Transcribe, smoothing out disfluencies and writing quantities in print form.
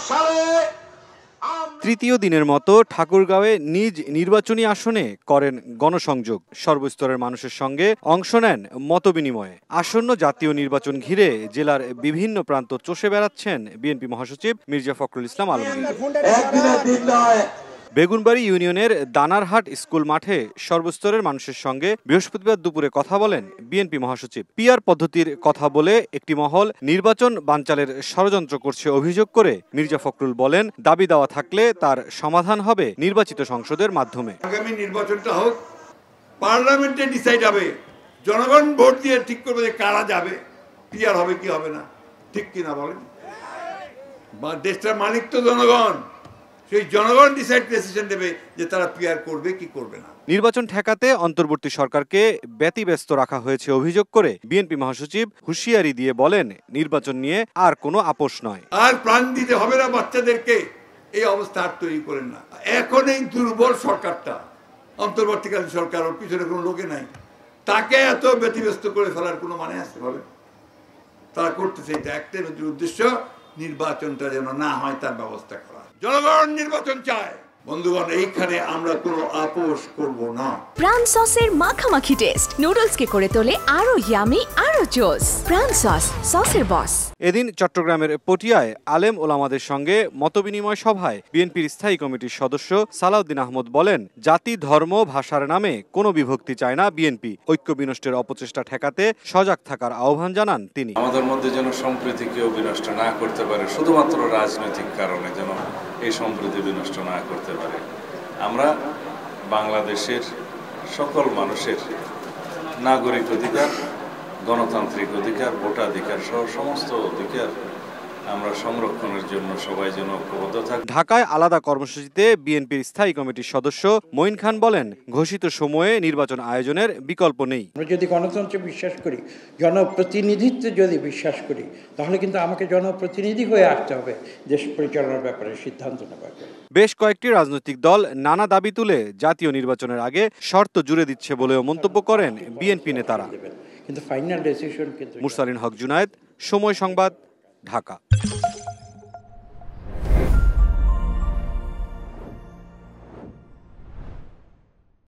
সালে তৃতীয় দিনের মতো ঠাকুরগাঁওয়ে নিজ নির্বাচনী আসনে করেন গণসংযোগ। সর্বস্তরের মানুষের সঙ্গে অংশ নেন মতবিনিময়ে। আসন্ন জাতীয় নির্বাচন ঘিরে জেলার বিভিন্ন প্রান্ত চষে বেড়াচ্ছেন বিএনপি মহাসচিব মির্জা ফখরুল ইসলাম আলমগীর। বেগুনবাড়ী ইউনিয়নের দানারহাট স্কুল মাঠে সর্বস্তরের মানুষের সঙ্গে বৃহস্পতিবার দুপুরে কথা বলেন বিএনপি মহাসচিব। পিআর পদ্ধতির কথা বলে একটি মহল নির্বাচন বানচালের ষড়যন্ত্র করছে অভিযোগ করে মির্জা ফখরুল বলেন, দাবি দেওয়া থাকলে তার সমাধান হবে নির্বাচিত সংসদের মাধ্যমে। আগামী নির্বাচনটা হোক, পার্লামেন্টে ডিসাইড হবে, জনগণ ভোট দিয়ে ঠিক করবে যে কারা যাবে, পিআর হবে কি হবে না, ঠিক কিনা বলেন? দেশটার মালিক তো জনগণ, সেই জনগণ ডিসিশন দেবে যে তারা পিআর করবে কি করবে না। নির্বাচন ঠেকাতে অন্তর্বর্তী সরকারকে ব্যতিব্যস্ত রাখা হয়েছে অভিযোগ করে বিএনপি মহাসচিব হুঁশিয়ারি দিয়ে বলেন, নির্বাচন নিয়ে আর কোনো আপোষ নয়। আর প্রাণ দিতে হবে না বাচ্চাদেরকে, এই অবস্থা আর তৈরি করেন না। এখন এই দুর্বল সরকারটা, অন্তর্বর্তীকালীন সরকার, ওর পিছনে কোনো লোকে নাই, তাকে এত ব্যতিব্যস্ত করে ফেলার কোনো মানে আসতে পারে? তারা করতেছে এটা একটাই উদ্দেশ্য, নির্বাচনটা যেন না হয় তার ব্যবস্থা করা। জনগণ নির্বাচন চায়। বন্ধুগণ, এইখানে আমরা কোনো আপোষ করব না। প্রাণ সসের মাখামাখি টেস্ট নুডলসকে করে তোলে আরো ইয়ামি, আরো জোস। প্রাণ সস, সসের বস। এদিন চট্টগ্রামের পটিয়ায় আলেম ওলামাদের সঙ্গে মতবিনিময় সভায় বিএনপির স্থায়ী কমিটির সদস্য সালাউদ্দিন আহমদ বলেন, জাতি, ধর্ম, ভাষার নামে কোনো বিভক্তি চায় না বিএনপি। ঐক্য বিনষ্টের অপচেষ্টা ঠেকাতে সজাগ থাকার আহ্বান জানান তিনি। আমাদের মধ্যে যেন সম্প্রীতি কেউ বিনষ্ট না করতে পারে, শুধুমাত্র রাজনৈতিক কারণে যেন এই সম্প্রীতি বিনষ্ট না করতে পারে। আমরা বাংলাদেশের সকল মানুষের নাগরিক অধিকার, গণতান্ত্রিক অধিকার, ভোটাধিকার সহ সমস্ত অধিকার আমরা সংরক্ষণের জন্য সবাই যেন ঐক্যবদ্ধ থাকি। ঢাকায় আলাদা কর্মসূচিতে বিএনপির স্থায়ী কমিটির সদস্য মঈন খান বলেন, ঘোষিত সময়ে নির্বাচন আয়োজনের বিকল্প নেই। আমরা যদি গণতন্ত্রে বিশ্বাস করি, জনপ্রতিনিধিত্বে যদি বিশ্বাস করি, তাহলে কিন্তু আমাকে জনপ্রতিনিধি হয়ে আসতে হবে দেশ পরিচালনার ব্যাপারে সিদ্ধান্ত নেবার জন্য। বেশ কয়েকটি রাজনৈতিক দল নানা দাবি তুলে জাতীয় নির্বাচনের আগে শর্ত জুড়ে দিচ্ছে বলেও মন্তব্য করেন বিএনপি নেতারা। কিন্তু ফাইনাল ডিসিশন কিন্তু। মুরসালিন হক জুনায়েদ, সময় সংবাদ, ঢাকা।